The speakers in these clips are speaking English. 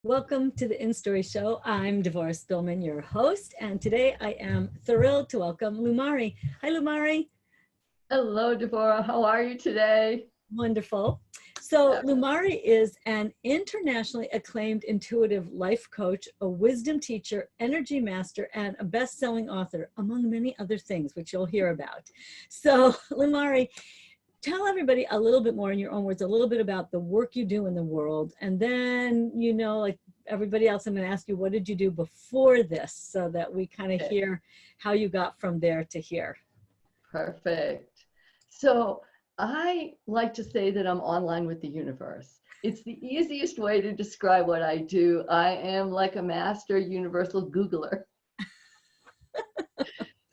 Welcome to the InStory show. I'm Devorah Spilman, your host, and today I am thrilled to welcome Lumari. Hi, Lumari. Hello, Devorah. How are you today? Wonderful. So Yeah. Lumari is an internationally acclaimed intuitive life coach, a wisdom teacher, energy master, and a best-selling author, among many other things, which you'll hear about. So Lumari, tell everybody a little bit more in your own words, a little bit about the work you do in the world. And then, like everybody else, I'm going to ask you, what did you do before this so that we kind of Okay, hear how you got from there to here. perfect. So I like to say that I'm online with the universe. It's the easiest way to describe what I do. I am like a master universal Googler.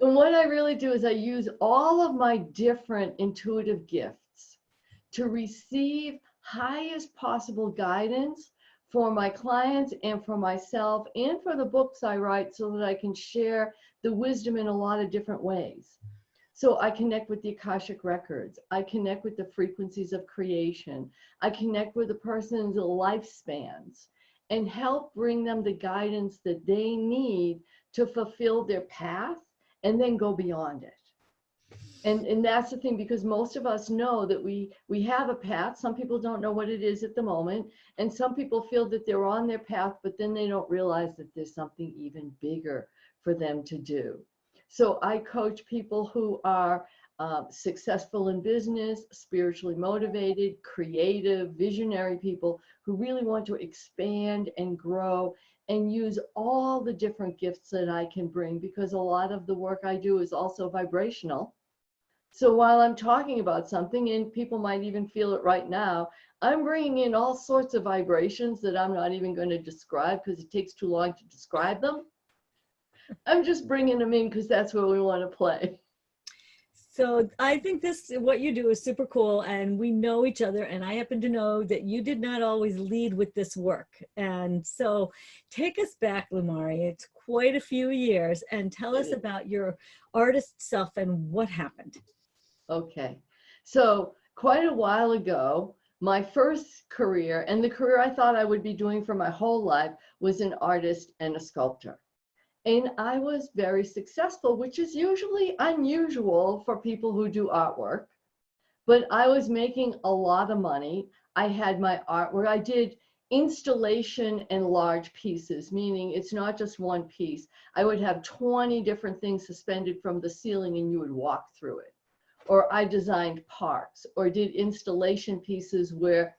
And what I really do is I use all of my different intuitive gifts to receive highest possible guidance for my clients and for myself and for the books I write so that I can share the wisdom in a lot of different ways. So I connect with the Akashic records. I connect with the frequencies of creation. I connect with a person's lifespans and help bring them the guidance that they need to fulfill their path and then go beyond it. And that's the thing, because most of us know that we have a path. Some people don't know what it is at the moment. And some people feel that they're on their path, but then they don't realize that there's something even bigger for them to do. So I coach people who are successful in business, spiritually motivated, creative, visionary people who really want to expand and grow and use all the different gifts that I can bring, because a lot of the work I do is also vibrational. So while I'm talking about something, and people might even feel it right now, I'm bringing in all sorts of vibrations that I'm not even going to describe because it takes too long to describe them. I'm just bringing them in because that's where we want to play. So I think what you do is super cool, and we know each other, and I happen to know that you did not always lead with this work. And so take us back, Lumari. It's quite a few years, and tell us about your artist self and what happened. Okay. So quite a while ago, my first career, and the career I thought I would be doing for my whole life, was an artist and a sculptor. And I was very successful, which is usually unusual for people who do artwork. But I was making a lot of money. I had my artwork. I did installation and large pieces, meaning it's not just one piece. I would have 20 different things suspended from the ceiling and you would walk through it. Or I designed parks or did installation pieces where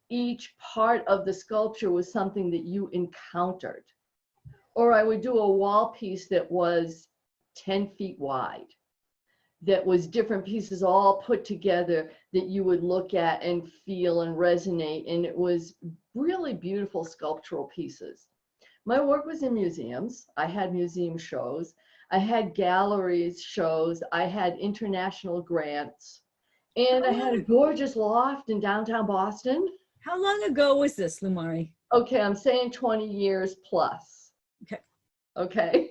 each part of the sculpture was something that you encountered. Or I would do a wall piece that was 10 feet wide, that was different pieces all put together that you would look at and feel and resonate. And it was really beautiful sculptural pieces. My work was in museums. I had museum shows. I had galleries shows. I had international grants. And I had a gorgeous loft in downtown Boston. How long ago was this, Lumari? Okay, I'm saying 20 years plus. Okay. Okay.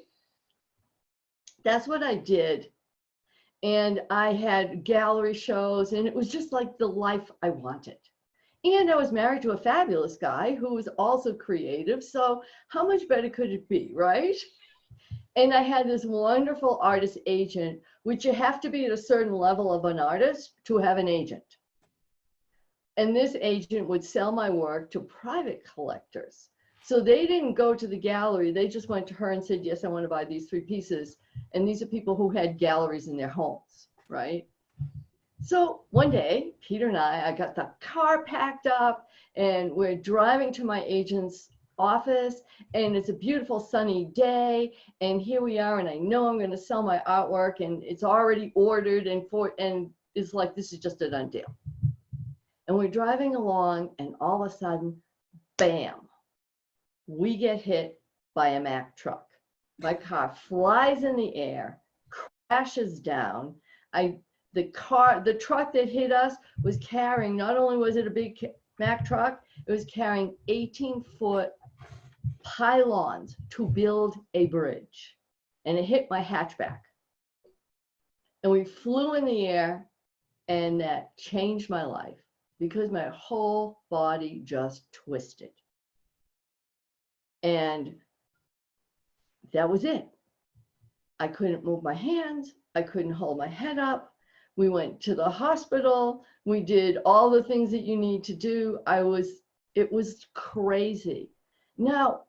That's what I did. And I had gallery shows, and it was just like the life I wanted. And I was married to a fabulous guy who was also creative. So how much better could it be, right? And I had this wonderful artist agent, which you have to be at a certain level of an artist to have an agent. And this agent would sell my work to private collectors. So they didn't go to the gallery. They just went to her and said, yes, I want to buy these 3 pieces. And these are people who had galleries in their homes, right? So one day, Peter and I got the car packed up and we're driving to my agent's office, and it's a beautiful sunny day. And here we are, and I know I'm going to sell my artwork, and it's already ordered, and it's like, this is just a done deal. And we're driving along, and all of a sudden, bam, we get hit by a Mack truck. My car flies in the air, crashes down. The truck that hit us was carrying, not only was it a big Mack truck, it was carrying 18-foot pylons to build a bridge. And it hit my hatchback. And we flew in the air, and that changed my life because my whole body just twisted. And that was it. I couldn't move my hands. I couldn't hold my head up. We went to the hospital. We did all the things that you need to do. It was crazy. Now,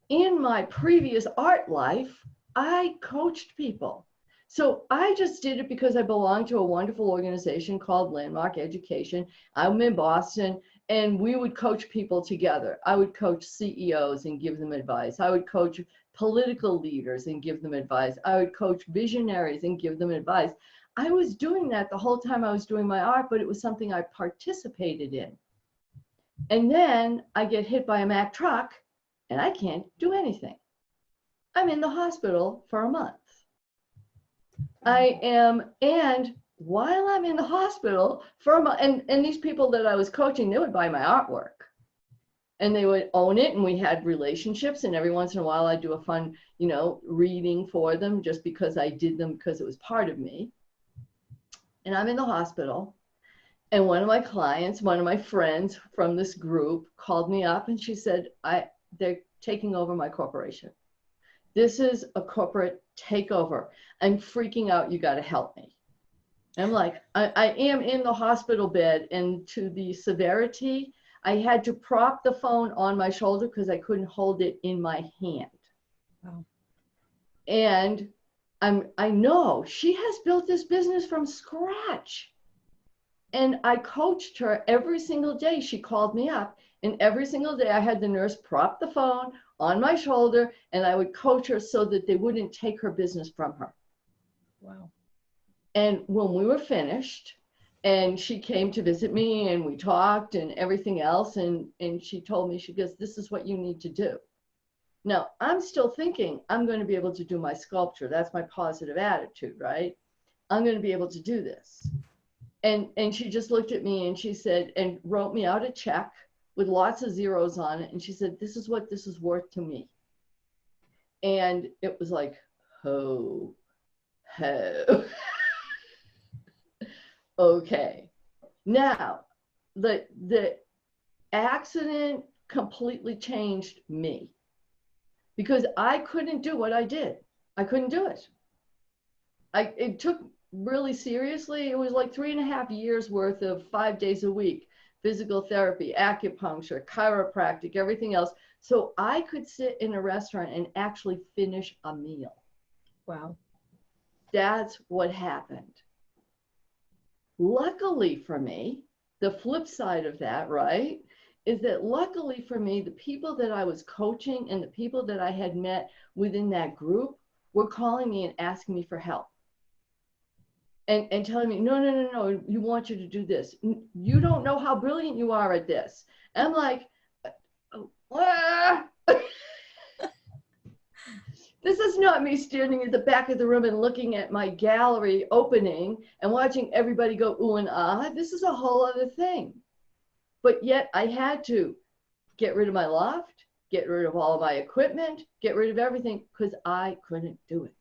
in my previous art life, I coached people. So I just did it because I belonged to a wonderful organization called Landmark Education. I'm in Boston, and we would coach people together. I would coach CEOs and give them advice. I would coach political leaders and give them advice. I would coach visionaries and give them advice. I was doing that the whole time I was doing my art, but it was something I participated in. And then I get hit by a Mack truck and I can't do anything. I'm in the hospital for a month. And while I'm in the hospital for a month, and these people that I was coaching, they would buy my artwork and they would own it, and we had relationships, and every once in a while I'd do a fun, reading for them just because I did them because it was part of me. And I'm in the hospital, and one of my clients, one of my friends from this group called me up and she said, they're taking over my corporation. This is a corporate takeover. I'm freaking out. You got to help me. I'm like, I am in the hospital bed, and to the severity, I had to prop the phone on my shoulder because I couldn't hold it in my hand. Wow. And I know she has built this business from scratch. And I coached her every single day. She called me up, and every single day I had the nurse prop the phone on my shoulder, and I would coach her so that they wouldn't take her business from her. Wow. And when we were finished, and she came to visit me, and we talked and everything else, and she told me, she goes, this is what you need to do. Now, I'm still thinking I'm going to be able to do my sculpture. That's my positive attitude, right? I'm going to be able to do this. And she just looked at me and she said, and wrote me out a check with lots of zeros on it. And she said, this is what this is worth to me. And it was like, ho. Okay. Now, the accident completely changed me because I couldn't do what I did. I couldn't do it. It took really seriously. It was like 3.5 years worth of 5 days a week, physical therapy, acupuncture, chiropractic, everything else. So I could sit in a restaurant and actually finish a meal. Wow. That's what happened. Luckily for me, the flip side of that, right, is that luckily for me, the people that I was coaching and the people that I had met within that group were calling me and asking me for help. And telling me, no, you want you to do this. You don't know how brilliant you are at this. I'm like, this is not me standing at the back of the room and looking at my gallery opening and watching everybody go ooh and ah. This is a whole other thing. But yet I had to get rid of my loft, get rid of all of my equipment, get rid of everything because I couldn't do it.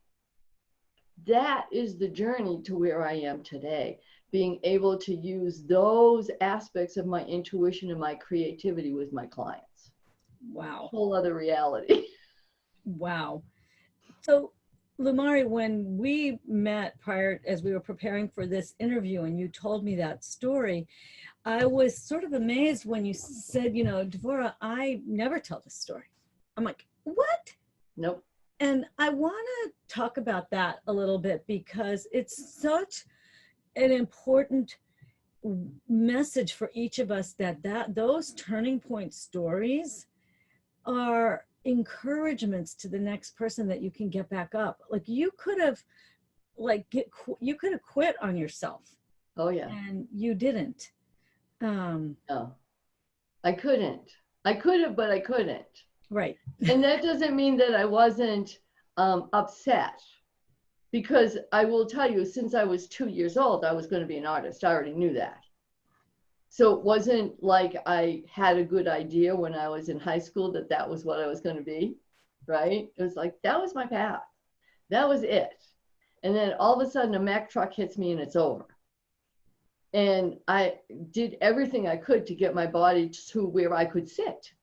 That is the journey to where I am today, being able to use those aspects of my intuition and my creativity with my clients. Wow. Whole other reality. Wow. So, Lumari, when we met prior, as we were preparing for this interview, and you told me that story, I was sort of amazed when you said, Devorah, I never tell this story. I'm like, what? Nope. And I want to talk about that a little bit because it's such an important message for each of us that those turning point stories are encouragements to the next person that you can get back up. Like you could have quit on yourself. Oh yeah. And you didn't. No, I couldn't. I could have, but I couldn't. Right. And that doesn't mean that I wasn't upset, because I will tell you, since I was 2 years old, I was going to be an artist. I already knew that. So it wasn't like I had a good idea when I was in high school that that was what I was going to be, right? It was like, that was my path. That was it. And then all of a sudden a Mack truck hits me and it's over. And I did everything I could to get my body to where I could sit.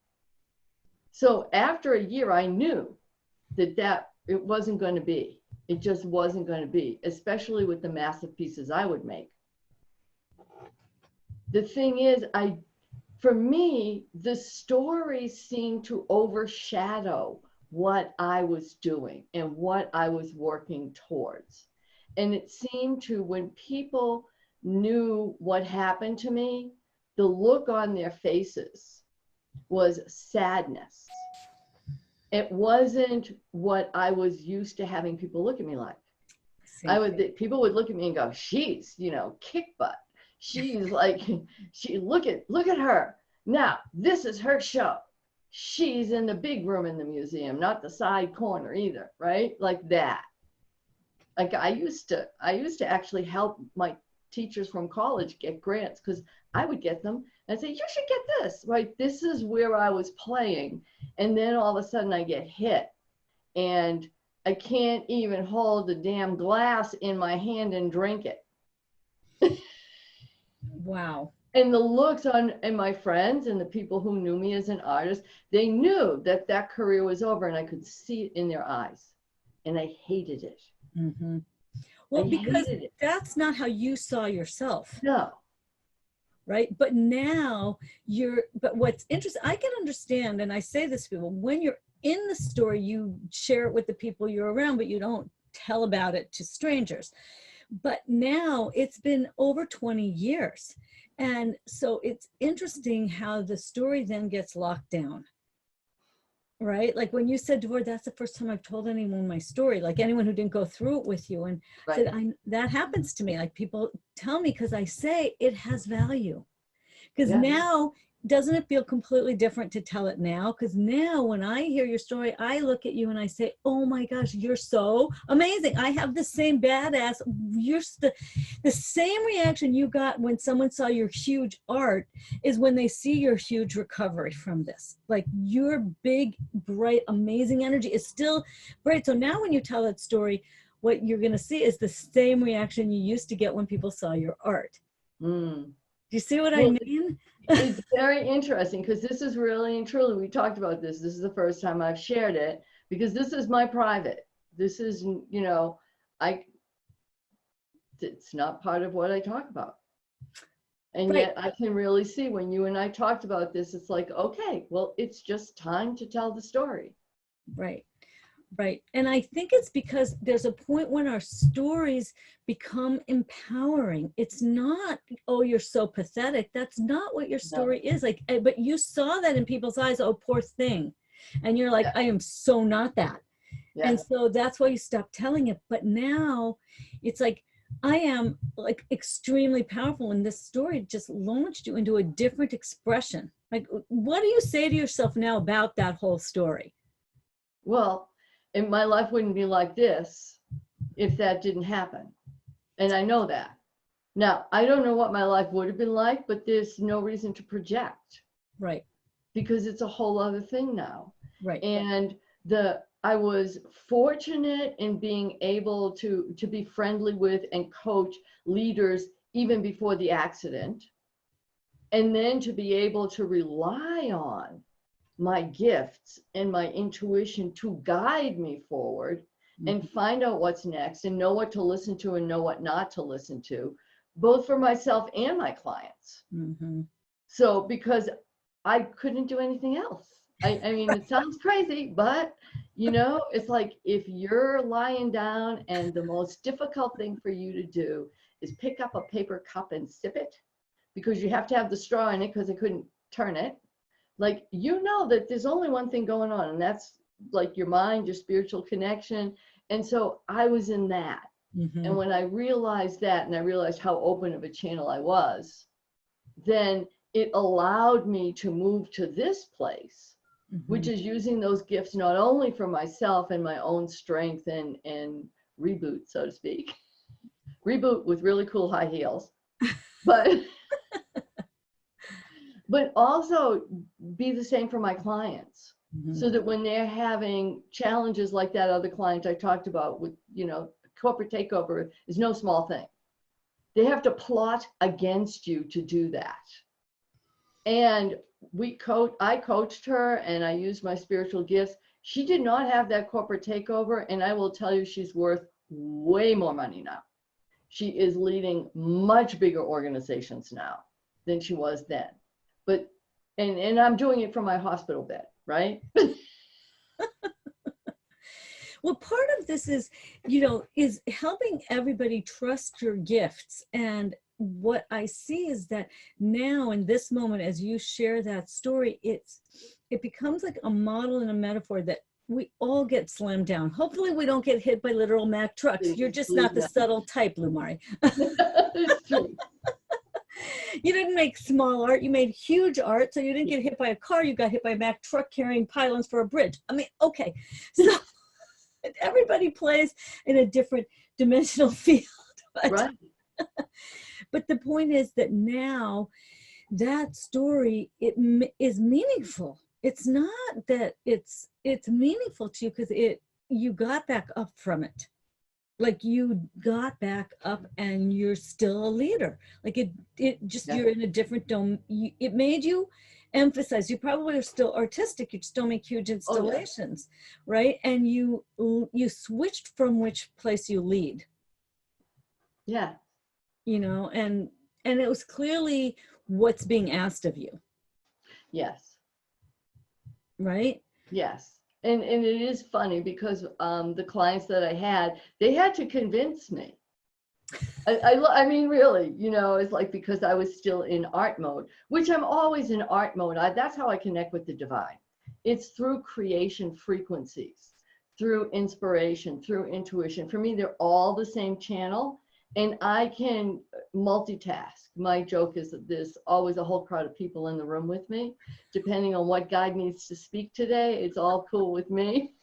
So after a year, I knew that it wasn't going to be. It just wasn't going to be, especially with the massive pieces I would make. The thing is, for me, the story seemed to overshadow what I was doing and what I was working towards. And it seemed to, when people knew what happened to me, the look on their faces was sadness. It wasn't what I was used to having people look at me like. People would look at me and go, she's, kick butt. She's like, look at her. Now, this is her show. She's in the big room in the museum, not the side corner either, right? Like that. Like I used to actually help my teachers from college get grants, because I would get them and say, you should get this, right? This is where I was playing. And then all of a sudden I get hit and I can't even hold the damn glass in my hand and drink it. Wow. And the looks and my friends and the people who knew me as an artist, they knew that career was over, and I could see it in their eyes, and I hated it. Mm-hmm. Well, because that's not how you saw yourself. No. Right. But now but what's interesting, I can understand, and I say this to people, when you're in the story, you share it with the people you're around, but you don't tell about it to strangers. But now it's been over 20 years. And so it's interesting how the story then gets locked down. Right? Like when you said, Devorah, that's the first time I've told anyone my story, like anyone who didn't go through it with you. And right. That happens to me. Like people tell me, because I say it has value. Because now, doesn't it feel completely different to tell it now? Because now when I hear your story, I look at you and I say, oh my gosh, you're so amazing. I have the same badass, you're the same reaction you got when someone saw your huge art is when they see your huge recovery from this. Like your big, bright, amazing energy is still bright. So now when you tell that story, what you're going to see is the same reaction you used to get when people saw your art. Do you see what I mean? It's very interesting, because this is really and truly, we talked about this. This is the first time I've shared it, because this is my private. This is, it's not part of what I talk about. And right. Yet I can really see when you and I talked about this, it's like, okay, well, it's just time to tell the story. Right. Right. And I think it's because there's a point when our stories become empowering. It's not, oh, you're so pathetic. That's not what your story is. Like, but you saw that in people's eyes, oh, poor thing. And you're like, I am so not that. And so that's why you stop telling it. But now it's like, I am like extremely powerful. And this story just launched you into a different expression. Like, what do you say to yourself now about that whole story? Well, and my life wouldn't be like this if that didn't happen. And I know that. Now, I don't know what my life would have been like, but there's no reason to project. Right. Because it's a whole other thing now. Right. And I was fortunate in being able to be friendly with and coach leaders even before the accident. And then to be able to rely on my gifts and my intuition to guide me forward and find out what's next and know what to listen to and know what not to listen to, both for myself and my clients. So because I couldn't do anything else. I mean, it sounds crazy, but it's like if you're lying down and the most difficult thing for you to do is pick up a paper cup and sip it, because you have to have the straw in it because I couldn't turn it. Like, that there's only one thing going on, and that's like your mind, your spiritual connection. And so I was in that. And when I realized that, and I realized how open of a channel I was, then it allowed me to move to this place, which is using those gifts not only for myself and my own strength and reboot, so to speak, reboot with really cool high heels, but also be the same for my clients, so that when they're having challenges like that other client I talked about with, corporate takeover is no small thing. They have to plot against you to do that. And I coached her and I used my spiritual gifts. She did not have that corporate takeover. And I will tell you, she's worth way more money now. She is leading much bigger organizations now than she was then. But, and I'm doing it from my hospital bed, right? Well, part of this is, is helping everybody trust your gifts. And what I see is that now in this moment, as you share that story, it becomes like a model and a metaphor that we all get slammed down. Hopefully we don't get hit by literal Mack trucks. You're just not the subtle type, Lumari. It's true. You didn't make small art, you made huge art. So you didn't get hit by a car, you got hit by a Mack truck carrying pylons for a bridge. I mean, okay. So everybody plays in a different dimensional field. Right. But the point is that now that story, it is meaningful. It's not that it's meaningful to you because you got back up from it. Like you got back up and you're still a leader. Like it just, you're in a different dome. It made you emphasize, you probably are still artistic, you still make huge installations, right? And you switched from which place you lead. Yeah. And it was clearly what's being asked of you. Yes. Right? Yes. And it is funny because the clients that I had, they had to convince me. I mean, really, it's like because I was still in art mode, which I'm always in art mode. That's how I connect with the divine. It's through creation frequencies, through inspiration, through intuition. For me, they're all the same channel. And I can multitask. My joke is that there's always a whole crowd of people in the room with me. Depending on what guide needs to speak today, it's all cool with me.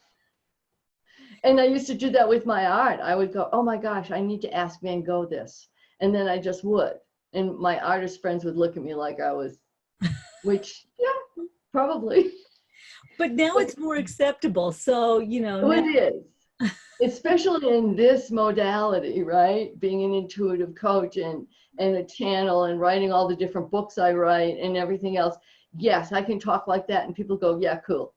And I used to do that with my art. I would go, oh my gosh, I need to ask Van Gogh this. And then I just would. And my artist friends would look at me like I was, which, yeah, probably. But now it's more acceptable. So, Oh, it is. Especially in this modality, right? Being an intuitive coach and a channel and writing all the different books I write and everything else. Yes, I can talk like that and people go, yeah, cool.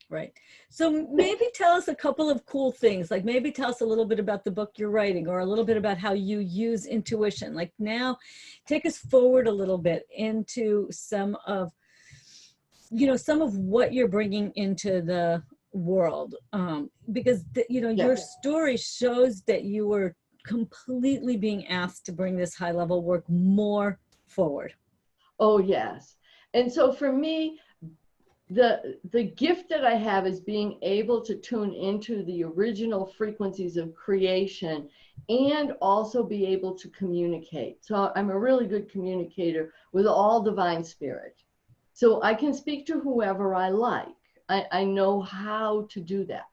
Right. So maybe tell us a couple of cool things, like maybe tell us a little bit about the book you're writing or a little bit about how you use intuition. Like now, take us forward a little bit into some of what you're bringing into the world, because your story shows that you were completely being asked to bring this high level work more forward. Oh yes. And so for me, the gift that I have is being able to tune into the original frequencies of creation and also be able to communicate. So I'm a really good communicator with all divine spirit. So I can speak to whoever I like. I know how to do that.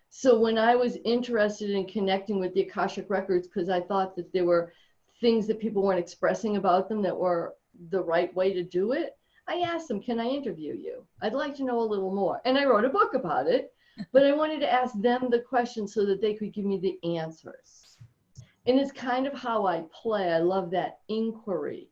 So when I was interested in connecting with the Akashic Records, because I thought that there were things that people weren't expressing about them that were the right way to do it, I asked them, can I interview you? I'd like to know a little more. And I wrote a book about it, but I wanted to ask them the questions so that they could give me the answers. And it's kind of how I play. I love that inquiry.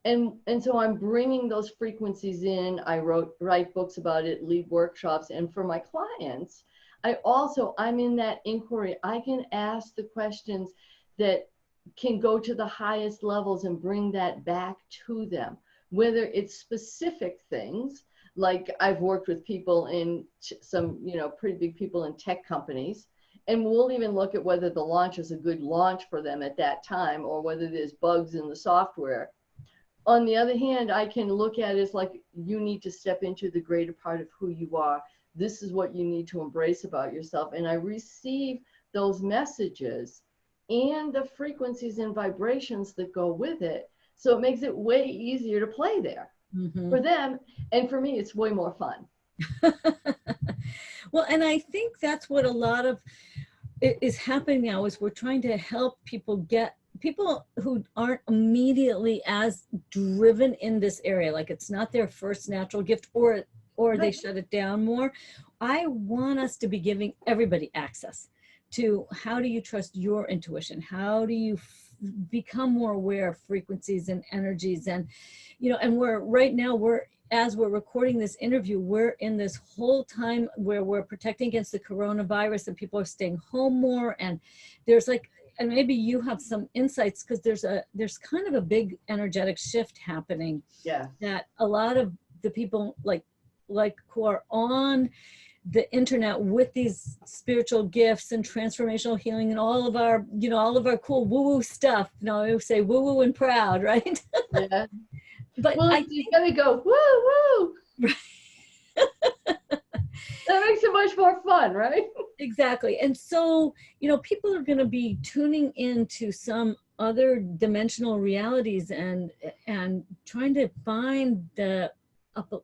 And so I'm bringing those frequencies in. I write books about it, lead workshops. And for my clients, I'm in that inquiry. I can ask the questions that can go to the highest levels and bring that back to them, whether it's specific things, like I've worked with people in some, pretty big people in tech companies, and we'll even look at whether the launch is a good launch for them at that time or whether there's bugs in the software. On the other hand, I can look at it as like, you need to step into the greater part of who you are. This is what you need to embrace about yourself. And I receive those messages and the frequencies and vibrations that go with it. So it makes it way easier to play there for them. And for me, it's way more fun. Well, and I think that's what a lot of is happening now is we're trying to help people who aren't immediately as driven in this area, like it's not their first natural gift or they shut it down more. I want us to be giving everybody access to how do you trust your intuition? How do you become more aware of frequencies and energies? And, and right now we're as we're recording this interview, we're in this whole time where we're protecting against the coronavirus and people are staying home more. And there's like, and maybe you have some insights, because there's kind of a big energetic shift happening. Yeah. That a lot of the people like who are on the internet with these spiritual gifts and transformational healing and all of our, you know, all of our cool woo-woo stuff. You know, I say woo-woo and proud, right? Yeah. But Well, you gotta go woo woo. That makes it much more fun, right? Exactly. And so, you know, people are going to be tuning into some other dimensional realities and trying to find the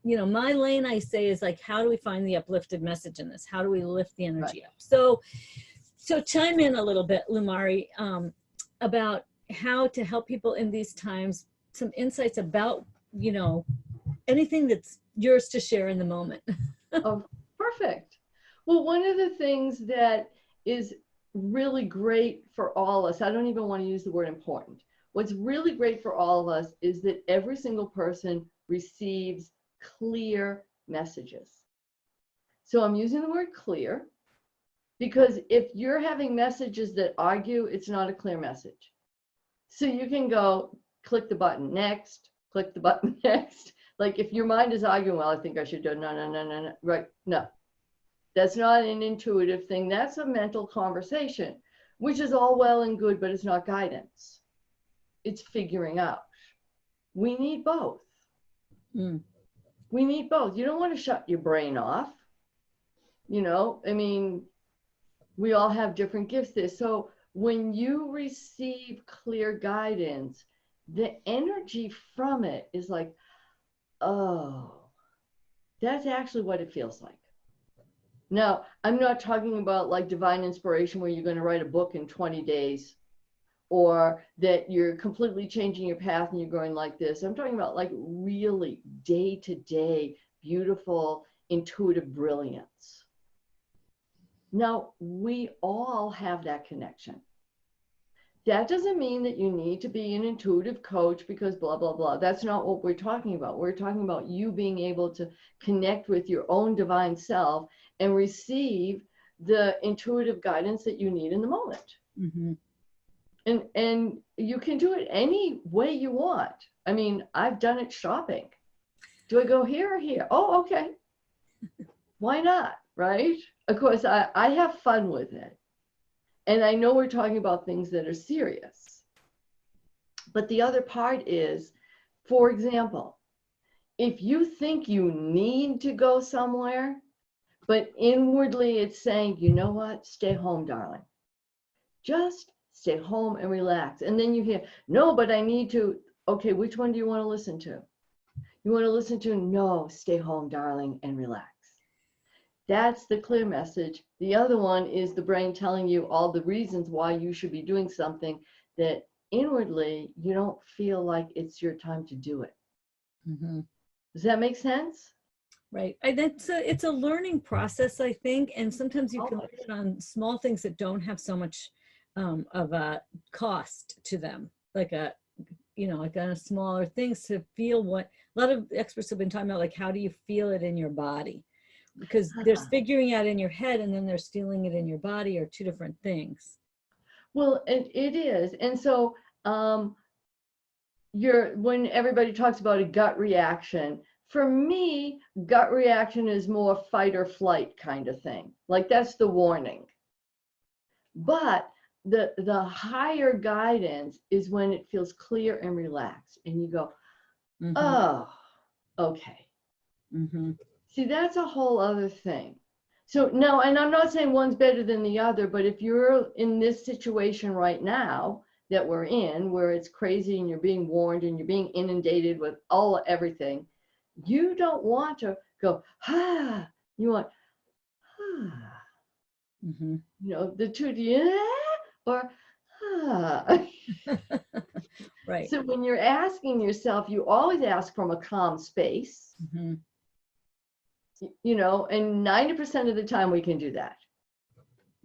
you know, my lane, I say, is like, how do we find the uplifted message in this? How do we lift the energy up? So chime in a little bit, Lumari, about how to help people in these times, some insights about, you know, anything that's yours to share in the moment. Oh, perfect. Well, one of the things that is really great for all of us, I don't even want to use the word important. What's really great for all of us is that every single person receives clear messages. So I'm using the word clear because if you're having messages that argue, it's not a clear message. So you can go click the button next, click the button next. Like if your mind is arguing, well, I think I should do no, right? No, that's not an intuitive thing. That's a mental conversation, which is all well and good, but it's not guidance. It's figuring out. We need both. Mm. We need both. You don't want to shut your brain off. You know, I mean, we all have different gifts there. So when you receive clear guidance, the energy from it is like, oh, that's actually what it feels like. Now, I'm not talking about like divine inspiration where you're going to write a book in 20 days or that you're completely changing your path and you're going like this. I'm talking about like really day-to-day, beautiful, intuitive brilliance. Now, we all have that connection. That doesn't mean that you need to be an intuitive coach because blah, blah, blah. That's not what we're talking about. We're talking about you being able to connect with your own divine self and receive the intuitive guidance that you need in the moment. Mm-hmm. And you can do it any way you want. I mean, I've done it shopping. Do I go here or here? Oh, okay. Why not? Right? Of course, I have fun with it. And I know we're talking about things that are serious. But the other part is, for example, if you think you need to go somewhere, but inwardly it's saying, you know what? Stay home, darling. Just stay home and relax. And then you hear, no, but I need to. Okay, which one do you want to listen to? You want to listen to, no, stay home, darling, and relax. That's the clear message. The other one is the brain telling you all the reasons why you should be doing something that inwardly you don't feel like it's your time to do it. Mm-hmm. Does that make sense? Right. It's a learning process, I think. And sometimes you can learn it on small things that don't have so much of a cost to them, like like on smaller things to feel what a lot of experts have been talking about, like how do you feel it in your body? Because there's figuring out in your head and then there's feeling it in your body are two different things. Well, it is. And so when everybody talks about a gut reaction, for me, gut reaction is more fight or flight kind of thing. Like that's the warning. But the higher guidance is when it feels clear and relaxed and you go, mm-hmm. Oh, okay. Mm-hmm. See, that's a whole other thing. So no, and I'm not saying one's better than the other, but if you're in this situation right now that we're in, where it's crazy and you're being warned and you're being inundated with everything, you don't want to go, you want, mm-hmm. You know, the two, or, Right. So when you're asking yourself, you always ask from a calm space. Mm-hmm. You know, and 90% of the time we can do that.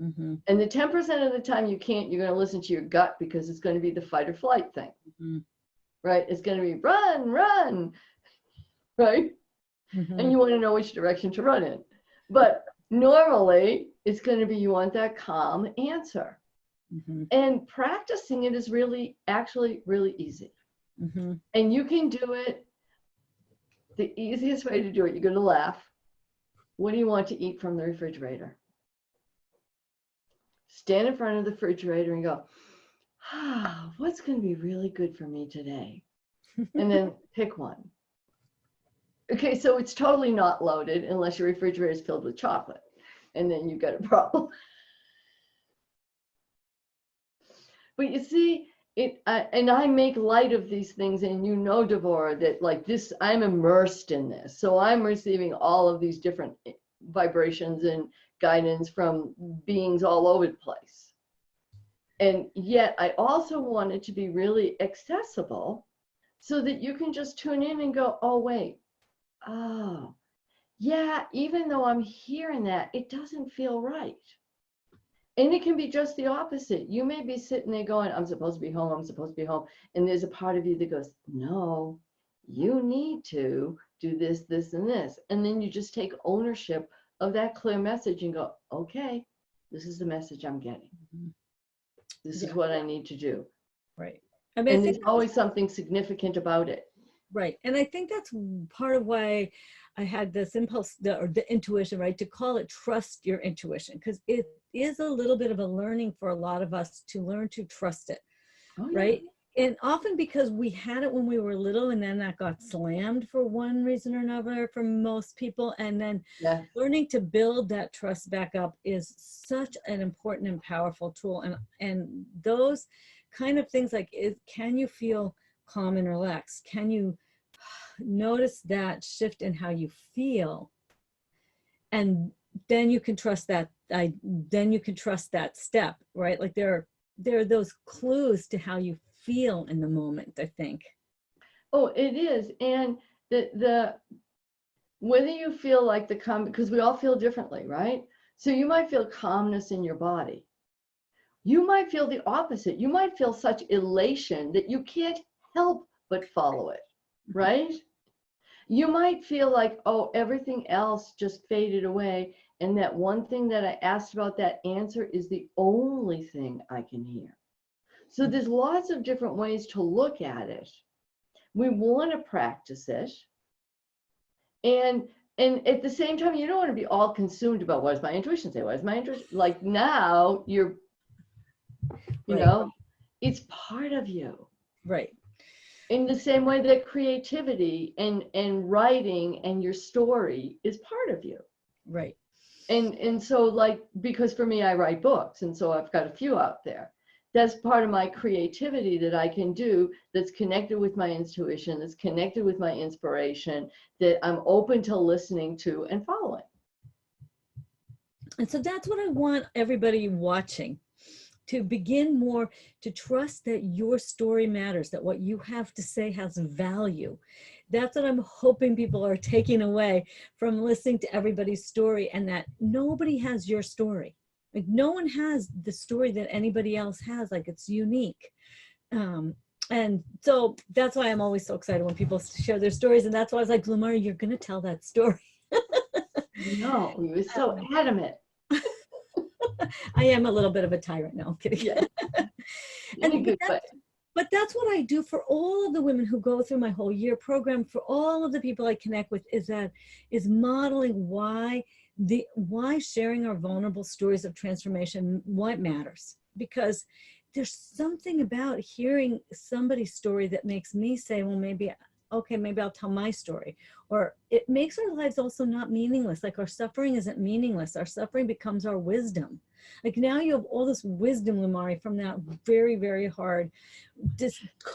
Mm-hmm. And the 10% of the time you can't, you're going to listen to your gut because it's going to be the fight or flight thing. Mm-hmm. Right? It's going to be run, right? and you want to know which direction to run in. But normally it's going to be, you want that calm answer. And practicing it is actually really easy. And you can do it. The easiest way to do it, you're going to laugh. What do you want to eat from the refrigerator? Stand in front of the refrigerator and go, what's going to be really good for me today? And then pick one. Okay, so it's totally not loaded unless your refrigerator is filled with chocolate. And then you've got a problem. But you see, and I make light of these things, and you know, Devorah, that like this, I'm immersed in this. So I'm receiving all of these different vibrations and guidance from beings all over the place. And yet I also want it to be really accessible so that you can just tune in and go, oh, wait, oh, yeah, even though I'm hearing that, it doesn't feel right. And it can be just the opposite. You may be sitting there going, I'm supposed to be home, I'm supposed to be home. And there's a part of you that goes, no, you need to do this, this, and this. And then you just take ownership of that clear message and go, okay, this is the message I'm getting. This is what I need to do. Right. I mean, and there's always something significant about it. Right. And I think that's part of why I had this impulse, or the intuition, right, to call it trust your intuition, because it is a little bit of a learning for a lot of us to learn to trust it. Oh, yeah. Right. And often because we had it when we were little, and then that got slammed for one reason or another for most people. And then learning to build that trust back up is such an important and powerful tool. And those kind of things, like, can you feel calm and relaxed? Can you notice that shift in how you feel? And then you can trust that. Then you can trust that step, right? Like there are those clues to how you feel in the moment, I think. Oh, it is. And the whether you feel like the calm, because we all feel differently, right? So you might feel calmness in your body. You might feel the opposite. You might feel such elation that you can't help but follow it, right? You might feel like, oh, everything else just faded away, and that one thing that I asked about, that answer is the only thing I can hear. So there's lots of different ways to look at it. We want to practice it. And at the same time, you don't want to be all consumed about, what does my intuition say? What is my intuition? Like, now you're, you know, it's part of you. Right. In the same way that creativity and writing and your story is part of you. Right. And so, like, because for me, I write books, and so I've got a few out there. That's part of my creativity that I can do, that's connected with my intuition, that's connected with my inspiration, that I'm open to listening to and following. And so that's what I want everybody watching to begin more to trust that your story matters, that what you have to say has value. That's what I'm hoping people are taking away from listening to everybody's story, and that nobody has your story. Like, no one has the story that anybody else has. Like, it's unique. And so that's why I'm always so excited when people share their stories. And that's why I was like, Lumari, you're going to tell that story. No, you were so adamant. I am a little bit of a tyrant. No, I'm kidding. Yeah. But that's what I do for all of the women who go through my whole year program, for all of the people I connect with, is modeling why sharing our vulnerable stories of transformation, what matters. Because there's something about hearing somebody's story that makes me say, well, maybe I'll tell my story. Or it makes our lives also not meaningless. Like, our suffering isn't meaningless. Our suffering becomes our wisdom. Like, now you have all this wisdom, Lumari, from that very, very hard,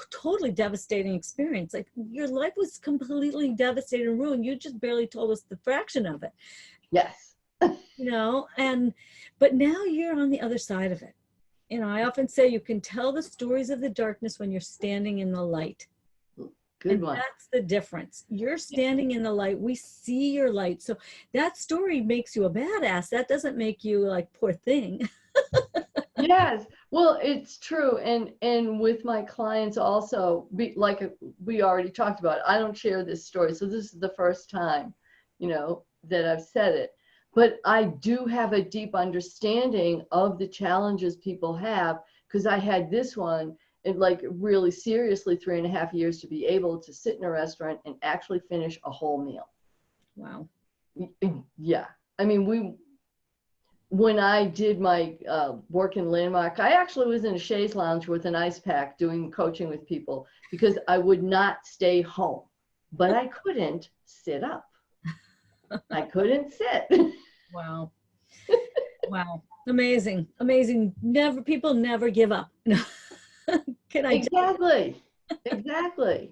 totally devastating experience. Like, your life was completely devastated and ruined. You just barely told us the fraction of it. Yes. You know, but now you're on the other side of it. You know, I often say you can tell the stories of the darkness when you're standing in the light. Good one. That's the difference. You're standing in the light. We see your light. So that story makes you a badass. That doesn't make you like, poor thing. Yes. Well, it's true. And with my clients also, like we already talked about, I don't share this story. So this is the first time you know, that I've said it. But I do have a deep understanding of the challenges people have, because I had this one, and like really seriously 3.5 years to be able to sit in a restaurant and actually finish a whole meal. Wow. Yeah. I mean, when I did my work in Landmark, I actually was in a chaise lounge with an ice pack doing coaching with people because I would not stay home, but I couldn't sit up. I couldn't sit. Wow. Wow. Amazing. Amazing. People never give up. Can I Exactly. Exactly.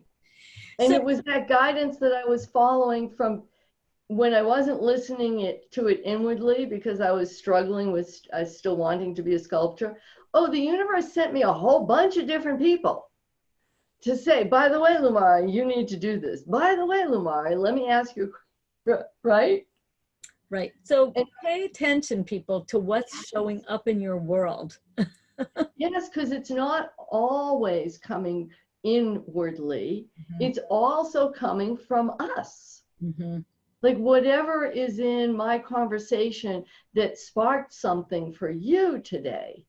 And So, it was that guidance that I was following from when I wasn't listening to it inwardly, because I was struggling with still wanting to be a sculptor. Oh, the universe sent me a whole bunch of different people to say, by the way, Lumari, you need to do this. By the way, Lumari, let me ask you, right? right. So pay attention, people, to what's showing up in your world. Yes, because it's not always coming inwardly. Mm-hmm. It's also coming from us. Mm-hmm. Like whatever is in my conversation that sparked something for you today,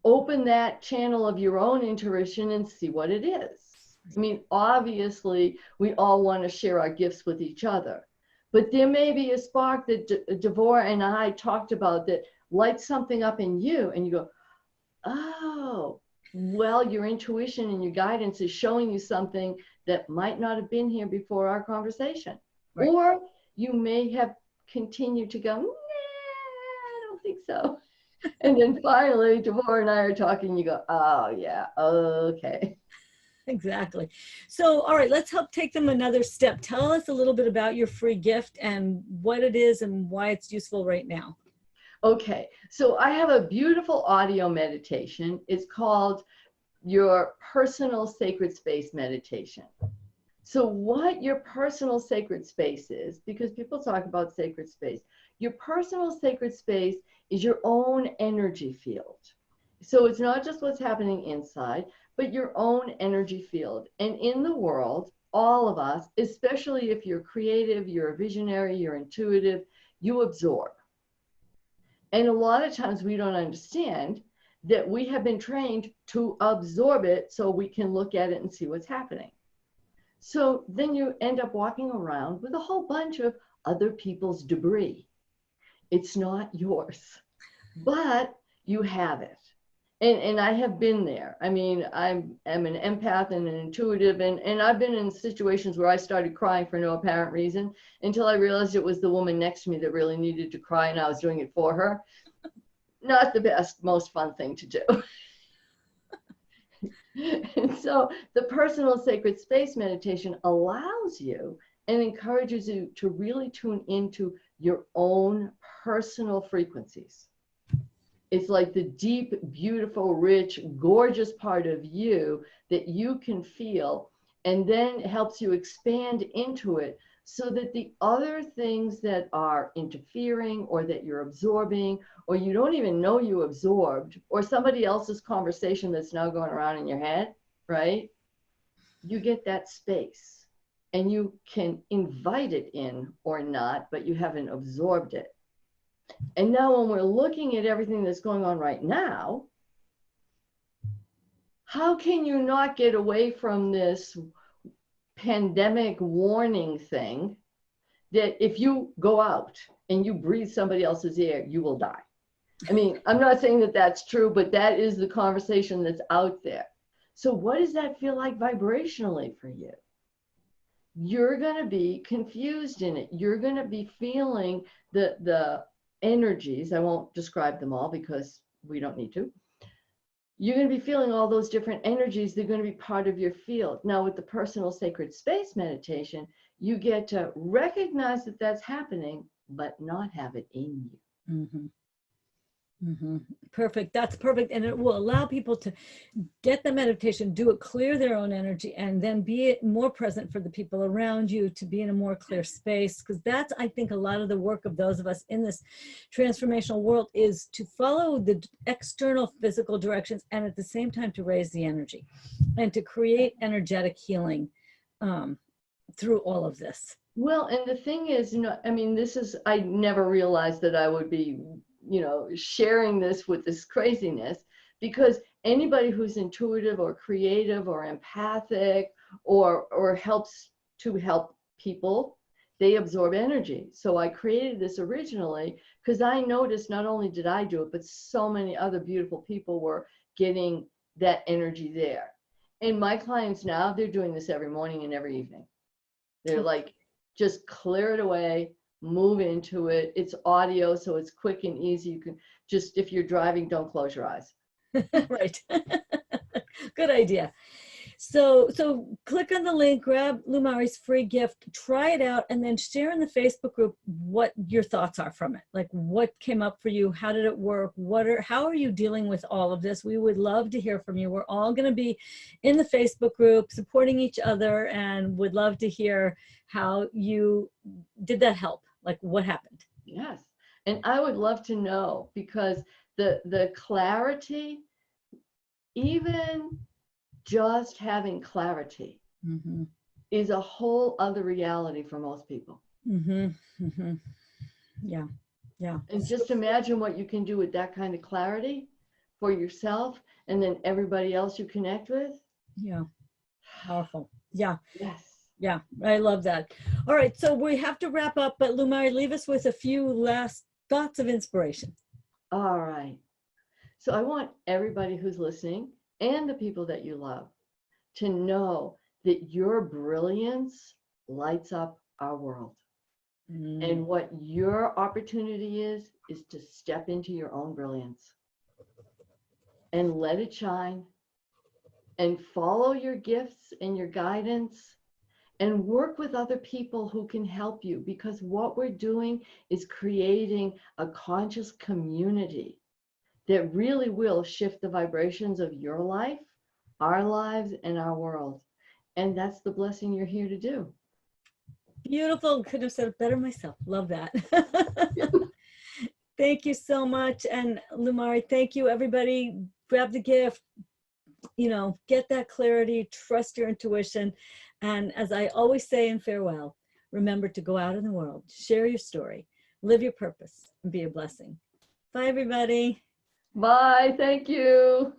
open that channel of your own intuition and see what it is. I mean, obviously, we all want to share our gifts with each other, but there may be a spark that Devorah and I talked about that lights something up in you, and you go, oh, well, your intuition and your guidance is showing you something that might not have been here before our conversation. Right. Or you may have continued to go, nah, I don't think so. And then finally, Devorah and I are talking, you go, oh, yeah, okay. Exactly. So, all right, let's help take them another step. Tell us a little bit about your free gift and what it is and why it's useful right now. Okay, so I have a beautiful audio meditation. It's called your personal sacred space meditation. So what your personal sacred space is, because people talk about sacred space, your personal sacred space is your own energy field. So it's not just what's happening inside, but your own energy field. And in the world, all of us, especially if you're creative, you're a visionary, you're intuitive, you absorb. And a lot of times we don't understand that we have been trained to absorb it so we can look at it and see what's happening. So then you end up walking around with a whole bunch of other people's debris. It's not yours, but you have it. And I have been there. I mean, I'm an empath and an intuitive, and I've been in situations where I started crying for no apparent reason until I realized it was the woman next to me that really needed to cry, and I was doing it for her. Not the best, most fun thing to do. And so the personal sacred space meditation allows you and encourages you to really tune into your own personal frequencies. It's like the deep, beautiful, rich, gorgeous part of you that you can feel, and then helps you expand into it so that the other things that are interfering or that you're absorbing or you don't even know you absorbed, or somebody else's conversation that's now going around in your head, right? You get that space and you can invite it in or not, but you haven't absorbed it. And now when we're looking at everything that's going on right now, how can you not get away from this pandemic warning thing that if you go out and you breathe somebody else's air, you will die? I mean, I'm not saying that that's true, but that is the conversation that's out there. So what does that feel like vibrationally for you? You're going to be confused in it. You're going to be feeling the energies. I won't describe them all because we don't need to. You're going to be feeling all those different energies. They're going to be part of your field. Now, with the personal sacred space meditation, you get to recognize that that's happening, but not have it in you. Mm-hmm. Mm-hmm. Perfect. That's perfect. And it will allow people to get the meditation, do it, clear their own energy, and then be more present for the people around you, to be in a more clear space. Because that's, I think, a lot of the work of those of us in this transformational world, is to follow the external physical directions and at the same time to raise the energy and to create energetic healing through all of this. Well, and the thing is, I mean, I never realized that I would be, sharing this with this craziness, because anybody who's intuitive or creative or empathic or helps to help people, they absorb energy. So I created this originally because I noticed not only did I do it, but so many other beautiful people were getting that energy there. And my clients now, they're doing this every morning and every evening. They're like, just clear it away, move into it. It's audio, so it's quick and easy. You can just, if you're driving, don't close your eyes. Right. Good idea. So click on the link, grab Lumari's free gift, try it out, and then share in the Facebook group what your thoughts are from it. Like, what came up for you? How did it work? How are you dealing with all of this? We would love to hear from you. We're all going to be in the Facebook group supporting each other, and would love to hear how you did that help. Like, what happened? Yes. And I would love to know, because the clarity, even just having clarity, Mm-hmm. is a whole other reality for most people. Mm-hmm. Mm-hmm. Yeah. Yeah. And just imagine what you can do with that kind of clarity for yourself and then everybody else you connect with. Yeah. Powerful. Yeah. Yes. Yeah, I love that. All right, so we have to wrap up, but Lumari, leave us with a few last thoughts of inspiration. All right. So I want everybody who's listening and the people that you love to know that your brilliance lights up our world. And what your opportunity is to step into your own brilliance and let it shine, and follow your gifts and your guidance, and work with other people who can help you, because what we're doing is creating a conscious community that really will shift the vibrations of your life, our lives, and our world. And that's the blessing you're here to do. Beautiful. Could have said it better myself. Love that. Thank you so much. And Lumari, thank you, everybody. Grab the gift, get that clarity, trust your intuition. And as I always say in farewell, remember to go out in the world, share your story, live your purpose, and be a blessing. Bye, everybody. Bye. Thank you.